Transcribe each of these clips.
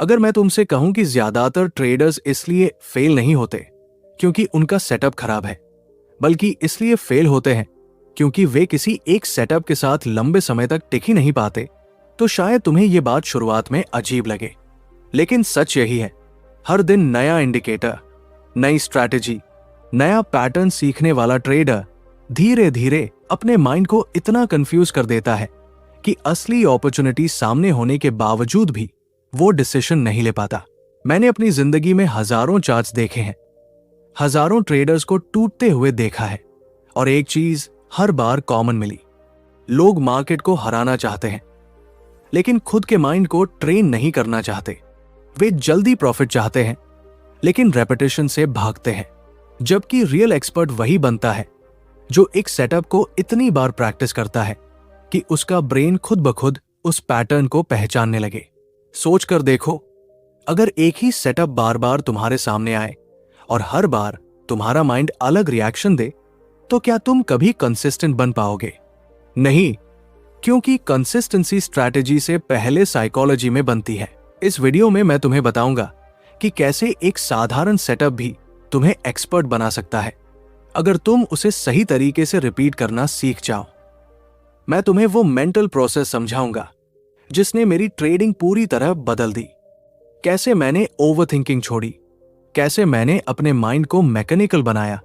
अगर मैं तुमसे कहूं कि ज्यादातर ट्रेडर्स इसलिए फेल नहीं होते क्योंकि उनका सेटअप खराब है, बल्कि इसलिए फेल होते हैं क्योंकि वे किसी एक सेटअप के साथ लंबे समय तक टिक ही नहीं पाते, तो शायद तुम्हें यह बात शुरुआत में अजीब लगे, लेकिन सच यही है। हर दिन नया इंडिकेटर, नई स्ट्रैटेजी, नया पैटर्न सीखने वाला ट्रेडर धीरे धीरे अपने माइंड को इतना कंफ्यूज कर देता है कि असली अपॉर्चुनिटी सामने होने के बावजूद भी वो डिसीजन नहीं ले पाता। मैंने अपनी जिंदगी में हजारों चार्ट्स देखे हैं, हजारों ट्रेडर्स को टूटते हुए देखा है, और एक चीज हर बार कॉमन मिली। लोग मार्केट को हराना चाहते हैं, लेकिन खुद के माइंड को ट्रेन नहीं करना चाहते। वे जल्दी प्रॉफिट चाहते हैं, लेकिन रेपिटेशन से भागते हैं। जबकि रियल एक्सपर्ट वही बनता है जो एक सेटअप को इतनी बार प्रैक्टिस करता है कि उसका ब्रेन खुद ब खुद उस पैटर्न को पहचानने लगे। सोच कर देखो, अगर एक ही सेटअप बार बार तुम्हारे सामने आए और हर बार तुम्हारा माइंड अलग रिएक्शन दे, तो क्या तुम कभी कंसिस्टेंट बन पाओगे? नहीं, क्योंकि कंसिस्टेंसी स्ट्रैटेजी से पहले साइकोलॉजी में बनती है। इस वीडियो में मैं तुम्हें बताऊंगा कि कैसे एक साधारण सेटअप भी तुम्हें एक्सपर्ट बना सकता है, अगर तुम उसे सही तरीके से रिपीट करना सीख जाओ। मैं तुम्हें वो मेंटल प्रोसेस समझाऊंगा जिसने मेरी ट्रेडिंग पूरी तरह बदल दी। कैसे मैंने ओवरथिंकिंग छोड़ी, कैसे मैंने अपने माइंड को मैकेनिकल बनाया,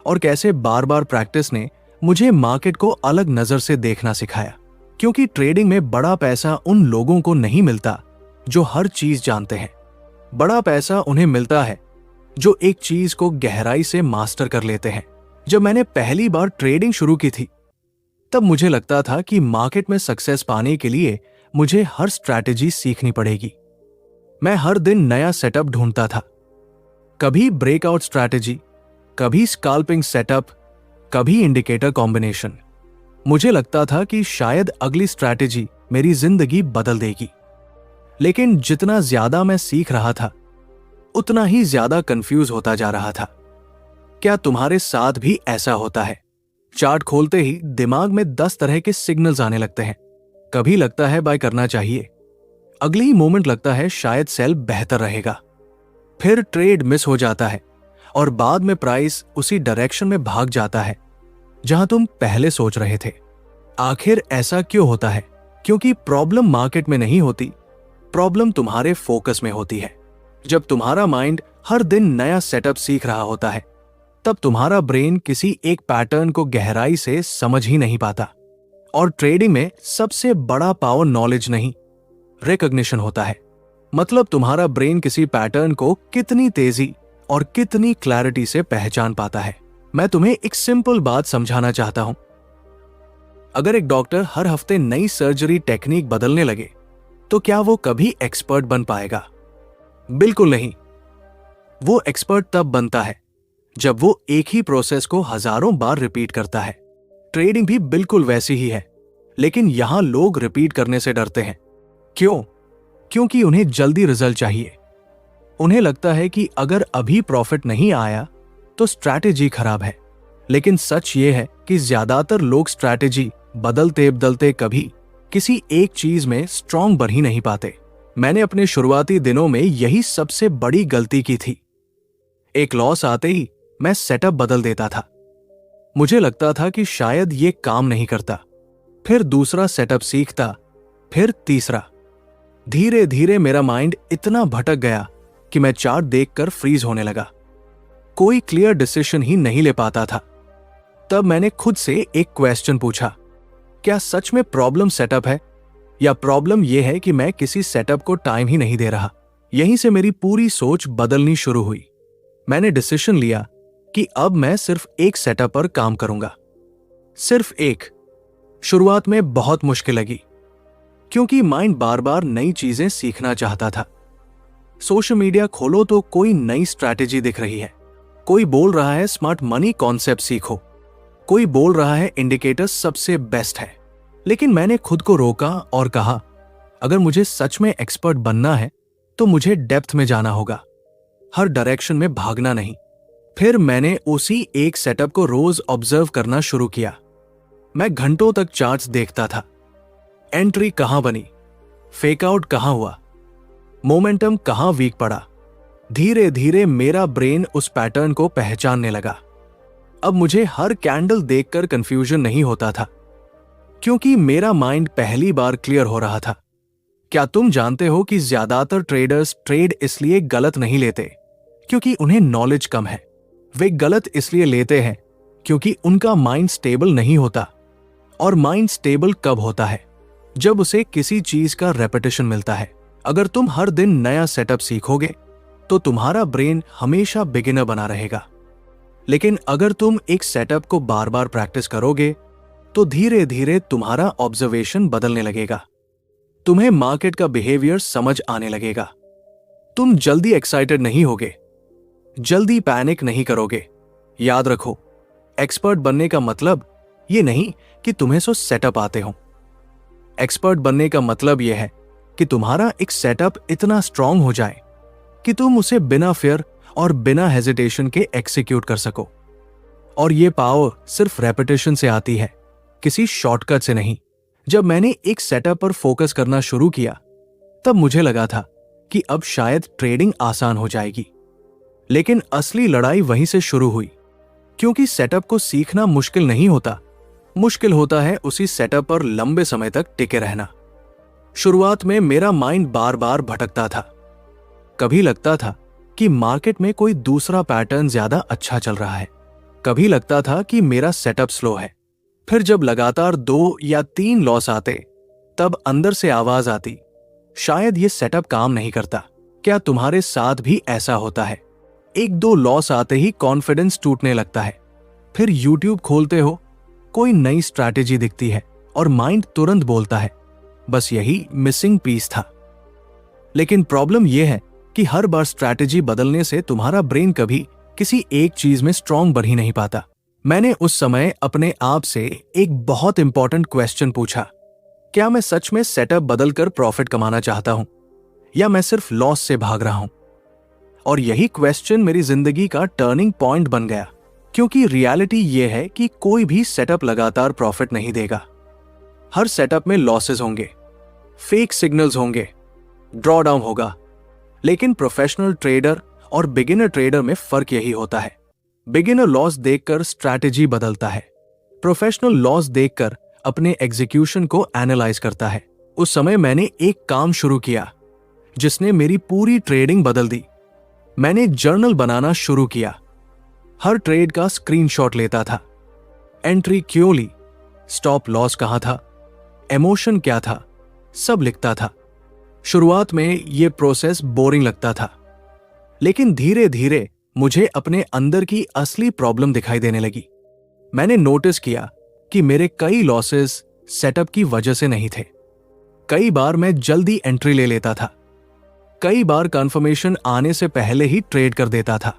और कैसे बार बार प्रैक्टिस ने मुझे मार्केट को अलग नजर से देखना सिखाया। क्योंकि ट्रेडिंग में बड़ा पैसा उन लोगों को नहीं मिलता जो हर चीज जानते हैं। बड़ा पैसा उन्हें मिलता है जो एक चीज को गहराई से मास्टर कर लेते हैं। जब मैंने पहली बार ट्रेडिंग शुरू की थी, तब मुझे लगता था कि मार्केट में सक्सेस पाने के लिए मुझे हर स्ट्रैटेजी सीखनी पड़ेगी। मैं हर दिन नया सेटअप ढूंढता था, कभी ब्रेकआउट स्ट्रैटेजी, कभी स्कैल्पिंग सेटअप, कभी इंडिकेटर कॉम्बिनेशन। मुझे लगता था कि शायद अगली स्ट्रैटेजी मेरी जिंदगी बदल देगी। लेकिन जितना ज्यादा मैं सीख रहा था, उतना ही ज्यादा कंफ्यूज होता जा रहा था। क्या तुम्हारे साथ भी ऐसा होता है? चार्ट खोलते ही दिमाग में 10 तरह के सिग्नल्स आने लगते हैं। कभी लगता है बाय करना चाहिए, अगले ही मोमेंट लगता है शायद सेल बेहतर रहेगा, फिर ट्रेड मिस हो जाता है और बाद में प्राइस उसी डायरेक्शन में भाग जाता है जहां तुम पहले सोच रहे थे। आखिर ऐसा क्यों होता है? क्योंकि प्रॉब्लम मार्केट में नहीं होती, प्रॉब्लम तुम्हारे फोकस में होती है। जब तुम्हारा माइंड हर दिन नया सेटअप सीख रहा होता है, तब तुम्हारा ब्रेन किसी एक पैटर्न को गहराई से समझ ही नहीं पाता। और ट्रेडिंग में सबसे बड़ा पावर नॉलेज नहीं, रिकॉग्निशन होता है। मतलब तुम्हारा ब्रेन किसी पैटर्न को कितनी तेजी और कितनी क्लैरिटी से पहचान पाता है। मैं तुम्हें एक सिंपल बात समझाना चाहता हूं। अगर एक डॉक्टर हर हफ्ते नई सर्जरी टेक्निक बदलने लगे, तो क्या वो कभी एक्सपर्ट बन पाएगा? बिल्कुल नहीं। वो एक्सपर्ट तब बनता है जब वो एक ही प्रोसेस को हजारों बार रिपीट करता है। ट्रेडिंग भी बिल्कुल वैसी ही है, लेकिन यहां लोग रिपीट करने से डरते हैं। क्यों? क्योंकि उन्हें जल्दी रिजल्ट चाहिए। उन्हें लगता है कि अगर अभी प्रॉफिट नहीं आया तो स्ट्रैटेजी खराब है। लेकिन सच ये है कि ज्यादातर लोग स्ट्रैटेजी बदलते बदलते कभी किसी एक चीज में स्ट्रांग बन ही नहीं पाते। मैंने अपने शुरुआती दिनों में यही सबसे बड़ी गलती की थी। एक लॉस आते ही मैं सेटअप बदल देता था। मुझे लगता था कि शायद ये काम नहीं करता, फिर दूसरा सेटअप सीखता, फिर तीसरा। धीरे धीरे मेरा माइंड इतना भटक गया कि मैं चार्ट देखकर फ्रीज होने लगा। कोई क्लियर डिसीजन ही नहीं ले पाता था। तब मैंने खुद से एक क्वेश्चन पूछा, क्या सच में प्रॉब्लम सेटअप है, या प्रॉब्लम यह है कि मैं किसी सेटअप को टाइम ही नहीं दे रहा? यहीं से मेरी पूरी सोच बदलनी शुरू हुई। मैंने डिसीजन लिया कि अब मैं सिर्फ एक सेटअप पर काम करूंगा, सिर्फ एक। शुरुआत में बहुत मुश्किल लगी, क्योंकि माइंड बार बार नई चीजें सीखना चाहता था। सोशल मीडिया खोलो तो कोई नई स्ट्रैटेजी दिख रही है। कोई बोल रहा है स्मार्ट मनी कॉन्सेप्ट सीखो, कोई बोल रहा है इंडिकेटर सबसे बेस्ट है। लेकिन मैंने खुद को रोका और कहा, अगर मुझे सच में एक्सपर्ट बनना है तो मुझे डेप्थ में जाना होगा, हर डायरेक्शन में भागना नहीं। फिर मैंने उसी एक सेटअप को रोज ऑब्जर्व करना शुरू किया। मैं घंटों तक चार्ट्स देखता था, एंट्री कहां बनी, फेकआउट कहां हुआ, मोमेंटम कहां वीक पड़ा। धीरे धीरे मेरा ब्रेन उस पैटर्न को पहचानने लगा। अब मुझे हर कैंडल देखकर कंफ्यूजन नहीं होता था, क्योंकि मेरा माइंड पहली बार क्लियर हो रहा था। क्या तुम जानते हो कि ज्यादातर ट्रेडर्स ट्रेड इसलिए गलत नहीं लेते क्योंकि उन्हें नॉलेज कम है। वे गलत इसलिए लेते हैं क्योंकि उनका माइंड स्टेबल नहीं होता। और माइंड स्टेबल कब होता है? जब उसे किसी चीज का रेपिटेशन मिलता है। अगर तुम हर दिन नया सेटअप सीखोगे तो तुम्हारा ब्रेन हमेशा बिगिनर बना रहेगा। लेकिन अगर तुम एक सेटअप को बार बार प्रैक्टिस करोगे तो धीरे धीरे तुम्हारा ऑब्जर्वेशन बदलने लगेगा। तुम्हें मार्केट का बिहेवियर समझ आने लगेगा। तुम जल्दी एक्साइटेड नहीं होगे, जल्दी पैनिक नहीं करोगे। याद रखो, एक्सपर्ट बनने का मतलब यह नहीं कि तुम्हें सो सेटअप आते हो। एक्सपर्ट बनने का मतलब यह है कि तुम्हारा एक सेटअप इतना स्ट्रांग हो जाए कि तुम उसे बिना फियर और बिना हेजिटेशन के एग्जीक्यूट कर सको। और यह पावर सिर्फ रेपिटेशन से आती है, किसी शॉर्टकट से नहीं। जब मैंने एक सेटअप पर फोकस करना शुरू किया तब मुझे लगा था कि अब शायद ट्रेडिंग आसान हो जाएगी। लेकिन असली लड़ाई वहीं से शुरू हुई, क्योंकि सेटअप को सीखना मुश्किल नहीं होता। मुश्किल होता है उसी सेटअप पर लंबे समय तक टिके रहना। शुरुआत में मेरा माइंड बार बार भटकता था। कभी लगता था कि मार्केट में कोई दूसरा पैटर्न ज्यादा अच्छा चल रहा है, कभी लगता था कि मेरा सेटअप स्लो है। फिर जब लगातार 2 या 3 लॉस आते तब अंदर से आवाज आती, शायद ये सेटअप काम नहीं करता। क्या तुम्हारे साथ भी ऐसा होता है? 1-2 लॉस आते ही कॉन्फिडेंस टूटने लगता है। फिर यूट्यूब खोलते हो, कोई नई स्ट्रैटेजी दिखती है और माइंड तुरंत बोलता है बस यही मिसिंग पीस था। लेकिन प्रॉब्लम यह है कि हर बार स्ट्रैटेजी बदलने से तुम्हारा ब्रेन कभी किसी एक चीज में स्ट्रांग बन ही नहीं पाता। मैंने उस समय अपने आप से एक बहुत इंपॉर्टेंट क्वेश्चन पूछा, क्या मैं सच में सेटअप बदलकर प्रॉफिट कमाना चाहता हूं या मैं सिर्फ लॉस से भाग रहा हूं? और यही क्वेश्चन मेरी जिंदगी का टर्निंग पॉइंट बन गया, क्योंकि रियलिटी यह है कि कोई भी सेटअप लगातार प्रॉफिट नहीं देगा। हर सेटअप में लॉसेस होंगे, फेक सिग्नल्स होंगे, ड्रॉडाउन होगा। लेकिन प्रोफेशनल ट्रेडर और बिगिनर ट्रेडर में फर्क यही होता है। बिगिनर लॉस देखकर स्ट्रैटेजी बदलता है, प्रोफेशनल लॉस देखकर अपने एग्जीक्यूशन को एनालाइज करता है। उस समय मैंने एक काम शुरू किया जिसने मेरी पूरी ट्रेडिंग बदल दी। मैंने जर्नल बनाना शुरू किया। हर ट्रेड का स्क्रीनशॉट लेता था। एंट्री क्यों ली, स्टॉप लॉस कहां था, इमोशन क्या था, सब लिखता था। शुरुआत में यह प्रोसेस बोरिंग लगता था, लेकिन धीरे धीरे मुझे अपने अंदर की असली प्रॉब्लम दिखाई देने लगी। मैंने नोटिस किया कि मेरे कई लॉसेस सेटअप की वजह से नहीं थे। कई बार मैं जल्दी एंट्री ले लेता था, कई बार कंफर्मेशन आने से पहले ही ट्रेड कर देता था,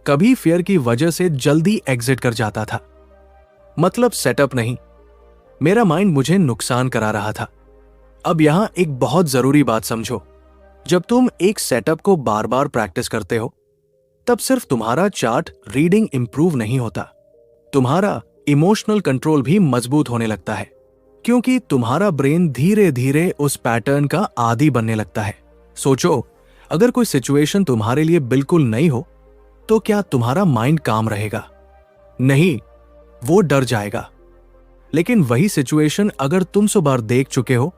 कभी फियर की वजह से जल्दी एग्जिट कर जाता था। मतलब सेटअप नहीं, मेरा माइंड मुझे नुकसान करा रहा था। अब यहां एक बहुत जरूरी बात समझो, जब तुम एक सेटअप को बार बार प्रैक्टिस करते हो तब सिर्फ तुम्हारा चार्ट रीडिंग इंप्रूव नहीं होता, तुम्हारा इमोशनल कंट्रोल भी मजबूत होने लगता है, क्योंकि तुम्हारा ब्रेन धीरे धीरे उस पैटर्न का आदी बनने लगता है। सोचो, अगर कोई सिचुएशन तुम्हारे लिए बिल्कुल नई हो तो क्या तुम्हारा माइंड काम रहेगा? नहीं, वो डर जाएगा। लेकिन वही सिचुएशन अगर तुम 100 बार देख चुके हो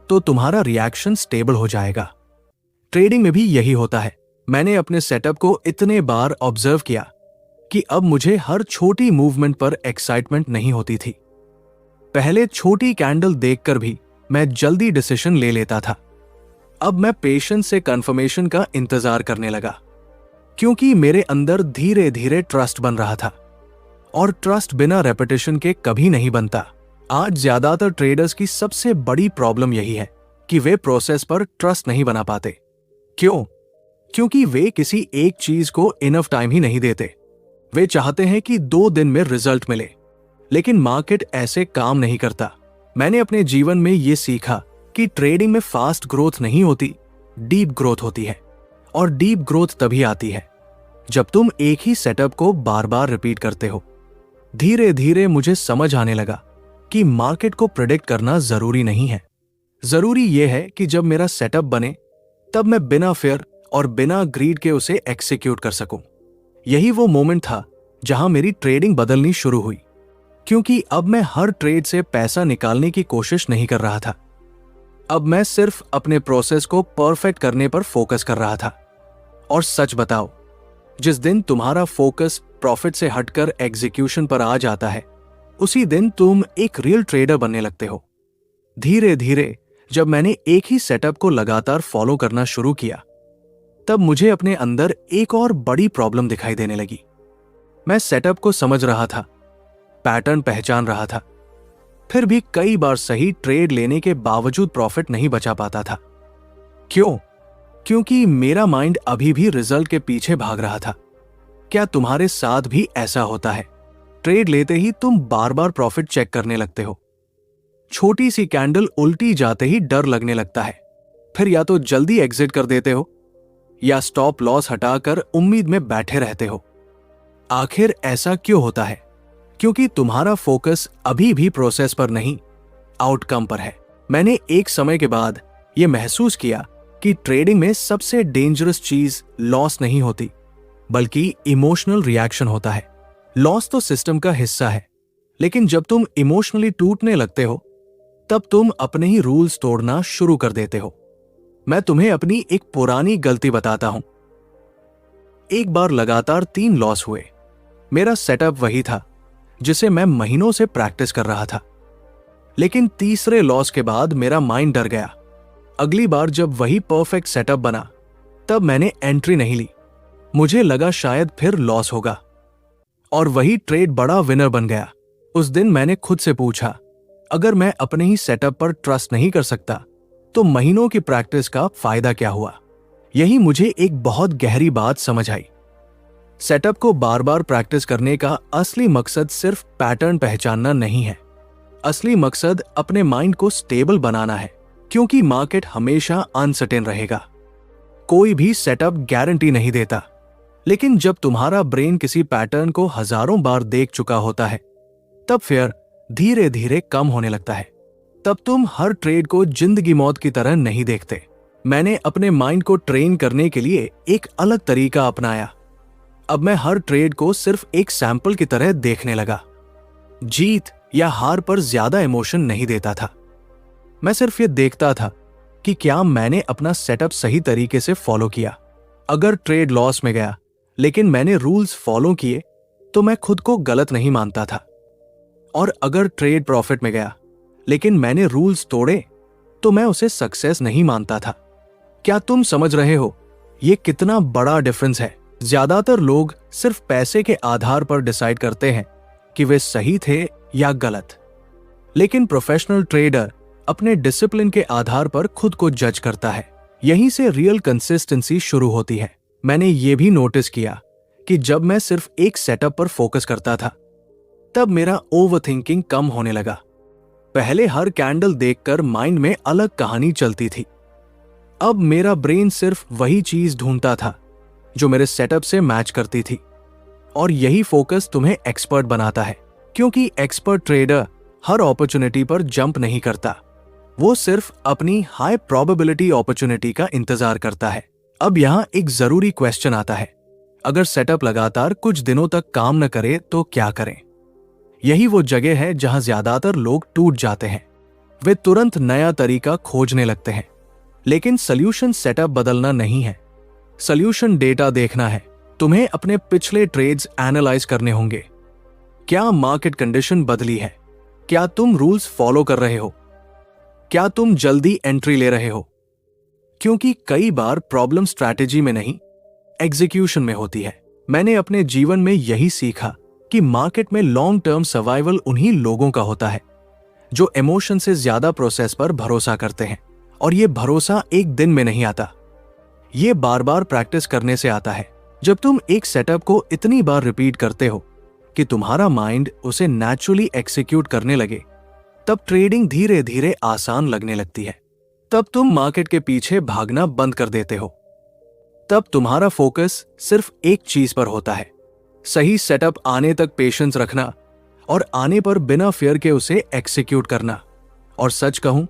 तो तुम्हारा रिएक्शन स्टेबल हो जाएगा। ट्रेडिंग में भी यही होता है। मैंने अपने सेटअप को इतने बार ऑब्जर्व किया कि अब मुझे हर छोटी मूवमेंट पर एक्साइटमेंट नहीं होती थी। पहले छोटी कैंडल देखकर भी मैं जल्दी डिसीजन ले लेता था। अब मैं पेशेंस से कंफर्मेशन का इंतजार करने लगा, क्योंकि मेरे अंदर धीरे धीरे ट्रस्ट बन रहा था, और ट्रस्ट बिना रेपिटेशन के कभी नहीं बनता। आज ज्यादातर ट्रेडर्स की सबसे बड़ी प्रॉब्लम यही है कि वे प्रोसेस पर ट्रस्ट नहीं बना पाते। क्यों? क्योंकि वे किसी एक चीज को इनफ टाइम ही नहीं देते। वे चाहते हैं कि 2 दिन में रिजल्ट मिले, लेकिन मार्केट ऐसे काम नहीं करता। मैंने अपने जीवन में यह सीखा कि ट्रेडिंग में फास्ट ग्रोथ नहीं होती, डीप ग्रोथ होती है। और डीप ग्रोथ तभी आती है जब तुम एक ही सेटअप को बार बार रिपीट करते हो। धीरे धीरे मुझे समझ आने लगा कि मार्केट को प्रेडिक्ट करना जरूरी नहीं है। जरूरी यह है कि जब मेरा सेटअप बने तब मैं बिना फेयर और बिना ग्रीड के उसे एक्सिक्यूट कर सकूं। यही वो मोमेंट था जहां मेरी ट्रेडिंग बदलनी शुरू हुई, क्योंकि अब मैं हर ट्रेड से पैसा निकालने की कोशिश नहीं कर रहा था। अब मैं सिर्फ अपने प्रोसेस को परफेक्ट करने पर फोकस कर रहा था। और सच बताओ, जिस दिन तुम्हारा फोकस प्रॉफिट से हटकर एग्जीक्यूशन पर आ जाता है, उसी दिन तुम एक रियल ट्रेडर बनने लगते हो। धीरे धीरे जब मैंने एक ही सेटअप को लगातार फॉलो करना शुरू किया, तब मुझे अपने अंदर एक और बड़ी प्रॉब्लम दिखाई देने लगी। मैं सेटअप को समझ रहा था, पैटर्न पहचान रहा था, फिर भी कई बार सही ट्रेड लेने के बावजूद प्रॉफिट नहीं बचा पाता था। क्यों? क्योंकि मेरा माइंड अभी भी रिजल्ट के पीछे भाग रहा था। क्या तुम्हारे साथ भी ऐसा होता है? ट्रेड लेते ही तुम बार बार प्रॉफिट चेक करने लगते हो। छोटी सी कैंडल उल्टी जाते ही डर लगने लगता है। फिर या तो जल्दी एग्जिट कर देते हो या स्टॉप लॉस हटाकर उम्मीद में बैठे रहते हो। आखिर ऐसा क्यों होता है? क्योंकि तुम्हारा फोकस अभी भी प्रोसेस पर नहीं, आउटकम पर है। मैंने एक समय के बाद यह महसूस किया कि ट्रेडिंग में सबसे डेंजरस चीज लॉस नहीं होती, बल्कि इमोशनल रिएक्शन होता है। लॉस तो सिस्टम का हिस्सा है, लेकिन जब तुम इमोशनली टूटने लगते हो, तब तुम अपने ही रूल्स तोड़ना शुरू कर देते हो। मैं तुम्हें अपनी एक पुरानी गलती बताता हूं। एक बार लगातार 3 लॉस हुए। मेरा सेटअप वही था जिसे मैं महीनों से प्रैक्टिस कर रहा था, लेकिन तीसरे लॉस के बाद मेरा माइंड डर गया। अगली बार जब वही परफेक्ट सेटअप बना, तब मैंने एंट्री नहीं ली। मुझे लगा शायद फिर लॉस होगा, और वही ट्रेड बड़ा विनर बन गया। उस दिन मैंने खुद से पूछा, अगर मैं अपने ही सेटअप पर ट्रस्ट नहीं कर सकता, तो महीनों की प्रैक्टिस का फायदा क्या हुआ? यही मुझे एक बहुत गहरी बात समझ आई। सेटअप को बार बार प्रैक्टिस करने का असली मकसद सिर्फ पैटर्न पहचानना नहीं है। असली मकसद अपने माइंड को स्टेबल बनाना है, क्योंकि मार्केट हमेशा अनसर्टेन रहेगा। कोई भी सेटअप गारंटी नहीं देता, लेकिन जब तुम्हारा ब्रेन किसी पैटर्न को हजारों बार देख चुका होता है, तब फिर धीरे धीरे कम होने लगता है। तब तुम हर ट्रेड को जिंदगी मौत की तरह नहीं देखते। मैंने अपने माइंड को ट्रेन करने के लिए एक अलग तरीका अपनाया। अब मैं हर ट्रेड को सिर्फ एक सैंपल की तरह देखने लगा। जीत या हार पर ज्यादा इमोशन नहीं देता था। मैं सिर्फ ये देखता था कि क्या मैंने अपना सेटअप सही तरीके से फॉलो किया। अगर ट्रेड लॉस में गया, लेकिन मैंने रूल्स फॉलो किए, तो मैं खुद को गलत नहीं मानता था। और अगर ट्रेड प्रॉफिट में गया, लेकिन मैंने रूल्स तोड़े, तो मैं उसे सक्सेस नहीं मानता था। क्या तुम समझ रहे हो ये कितना बड़ा डिफरेंस है? ज्यादातर लोग सिर्फ पैसे के आधार पर डिसाइड करते हैं कि वे सही थे या गलत, लेकिन प्रोफेशनल ट्रेडर अपने डिसिप्लिन के आधार पर खुद को जज करता है। यहीं से रियल कंसिस्टेंसी शुरू होती है। मैंने ये भी नोटिस किया कि जब मैं सिर्फ एक सेटअप पर फोकस करता था, तब मेरा ओवरथिंकिंग कम होने लगा। पहले हर कैंडल देखकर माइंड में अलग कहानी चलती थी। अब मेरा ब्रेन सिर्फ वही चीज ढूंढता था जो मेरे सेटअप से मैच करती थी। और यही फोकस तुम्हें एक्सपर्ट बनाता है, क्योंकि एक्सपर्ट ट्रेडर हर अपॉर्चुनिटी पर जंप नहीं करता। वो सिर्फ अपनी हाई प्रोबेबिलिटी अपॉर्चुनिटी का इंतजार करता है। अब यहाँ एक जरूरी क्वेश्चन आता है, अगर सेटअप लगातार कुछ दिनों तक काम न करे तो क्या करें? यही वो जगह है जहां ज्यादातर लोग टूट जाते हैं। वे तुरंत नया तरीका खोजने लगते हैं, लेकिन सॉल्यूशन सेटअप बदलना नहीं है। सॉल्यूशन डेटा देखना है। तुम्हें अपने पिछले ट्रेड्स एनालाइज करने होंगे। क्या मार्केट कंडीशन बदली है? क्या तुम रूल्स फॉलो कर रहे हो? क्या तुम जल्दी एंट्री ले रहे हो? क्योंकि कई बार प्रॉब्लम स्ट्रैटेजी में नहीं, एग्जीक्यूशन में होती है। मैंने अपने जीवन में यही सीखा कि मार्केट में लॉन्ग टर्म सर्वाइवल उन्हीं लोगों का होता है जो इमोशन से ज्यादा प्रोसेस पर भरोसा करते हैं। और यह भरोसा एक दिन में नहीं आता, यह बार बार प्रैक्टिस करने से आता है। जब तुम एक सेटअप को इतनी बार रिपीट करते हो कि तुम्हारा माइंड उसे नेचुरली एक्सिक्यूट करने लगे, तब ट्रेडिंग धीरे धीरे आसान लगने लगती है। तब तुम मार्केट के पीछे भागना बंद कर देते हो। तब तुम्हारा फोकस सिर्फ एक चीज पर होता है, सही सेटअप आने तक पेशेंस रखना और आने पर बिना फियर के उसे एक्सिक्यूट करना। और सच कहूं,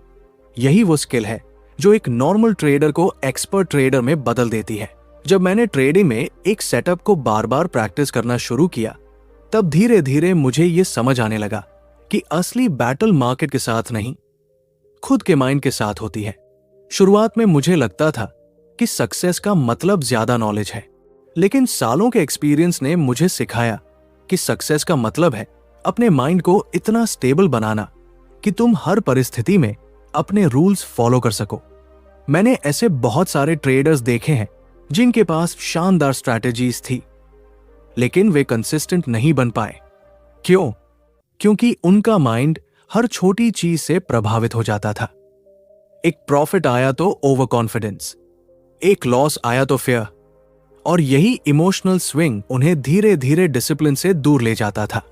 यही वो स्किल है जो एक नॉर्मल ट्रेडर को एक्सपर्ट ट्रेडर में बदल देती है। जब मैंने ट्रेडिंग में एक सेटअप को बार बार प्रैक्टिस करना शुरू किया, तब धीरे धीरे मुझे ये समझ आने लगा कि असली बैटल मार्केट के साथ नहीं, खुद के माइंड के साथ होती है। शुरुआत में मुझे लगता था कि सक्सेस का मतलब ज्यादा नॉलेज है, लेकिन सालों के एक्सपीरियंस ने मुझे सिखाया कि सक्सेस का मतलब है अपने माइंड को इतना स्टेबल बनाना कि तुम हर परिस्थिति में अपने रूल्स फॉलो कर सको। मैंने ऐसे बहुत सारे ट्रेडर्स देखे हैं जिनके पास शानदार स्ट्रैटेजीज थी, लेकिन वे कंसिस्टेंट नहीं बन पाए। क्यों? क्योंकि उनका माइंड हर छोटी चीज से प्रभावित हो जाता था। एक प्रॉफिट आया तो ओवर कॉन्फिडेंस, एक लॉस आया तो फेयर, और यही इमोशनल स्विंग उन्हें धीरे धीरे डिसिप्लिन से दूर ले जाता था।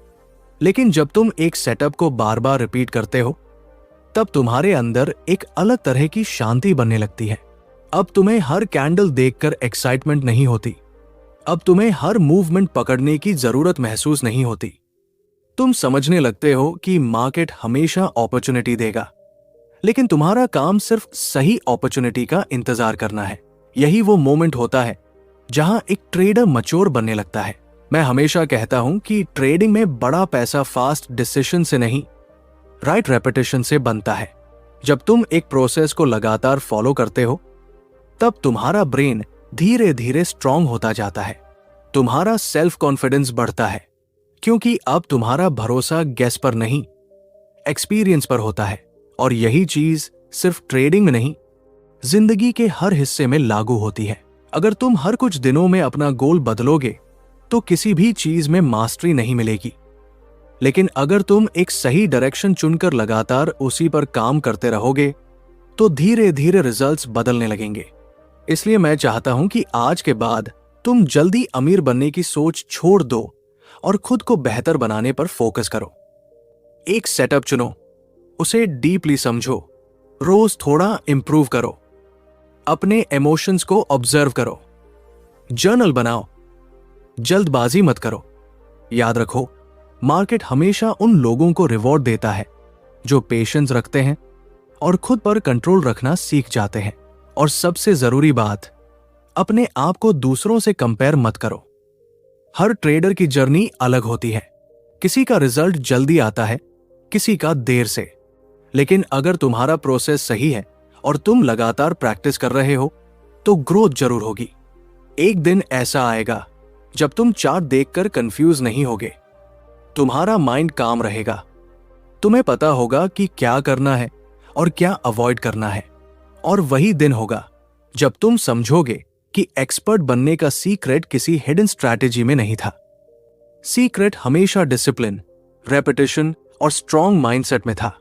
लेकिन जब तुम एक सेटअप को बार बार रिपीट करते हो, तब तुम्हारे अंदर एक अलग तरह की शांति बनने लगती है। अब तुम्हें हर कैंडल देखकर एक्साइटमेंट नहीं होती, अब तुम्हें हर मूवमेंट पकड़ने की जरूरत महसूस नहीं होती। तुम समझने लगते हो कि मार्केट हमेशा अपॉर्चुनिटी देगा, लेकिन तुम्हारा काम सिर्फ सही अपॉर्चुनिटी का इंतजार करना है। यही वो मोमेंट होता है जहां एक ट्रेडर मैच्योर बनने लगता है। मैं हमेशा कहता हूं कि ट्रेडिंग में बड़ा पैसा फास्ट डिसीजन से नहीं, राइट रेपिटेशन से बनता है। जब तुम एक प्रोसेस को लगातार फॉलो करते हो, तब तुम्हारा ब्रेन धीरे धीरे स्ट्रांग होता जाता है, तुम्हारा सेल्फ कॉन्फिडेंस बढ़ता है, क्योंकि अब तुम्हारा भरोसा गेस पर नहीं, एक्सपीरियंस पर होता है। और यही चीज सिर्फ ट्रेडिंग में नहीं, जिंदगी के हर हिस्से में लागू होती है। अगर तुम हर कुछ दिनों में अपना गोल बदलोगे तो किसी भी चीज में मास्टरी नहीं मिलेगी, लेकिन अगर तुम एक सही डायरेक्शन चुनकर लगातार उसी पर काम करते रहोगे तो धीरे धीरे रिजल्ट्स बदलने लगेंगे। इसलिए मैं चाहता हूं कि आज के बाद तुम जल्दी अमीर बनने की सोच छोड़ दो और खुद को बेहतर बनाने पर फोकस करो। एक सेटअप चुनो, उसे डीपली समझो, रोज थोड़ा इंप्रूव करो, अपने इमोशंस को ऑब्जर्व करो, जर्नल बनाओ, जल्दबाजी मत करो। याद रखो, मार्केट हमेशा उन लोगों को रिवॉर्ड देता है जो पेशेंस रखते हैं और खुद पर कंट्रोल रखना सीख जाते हैं। और सबसे जरूरी बात, अपने आप को दूसरों से कंपेयर मत करो। हर ट्रेडर की जर्नी अलग होती है, किसी का रिजल्ट जल्दी आता है, किसी का देर से। लेकिन अगर तुम्हारा प्रोसेस सही है और तुम लगातार प्रैक्टिस कर रहे हो तो ग्रोथ जरूर होगी। एक दिन ऐसा आएगा जब तुम चार्ट देखकर कंफ्यूज नहीं होगे, तुम्हारा माइंड काम रहेगा, तुम्हें पता होगा कि क्या करना है और क्या अवॉइड करना है। और वही दिन होगा जब तुम समझोगे कि एक्सपर्ट बनने का सीक्रेट किसी हिडन स्ट्रैटेजी में नहीं था। सीक्रेट हमेशा डिसिप्लिन, रेपिटेशन और स्ट्रॉन्ग माइंडसेट में था।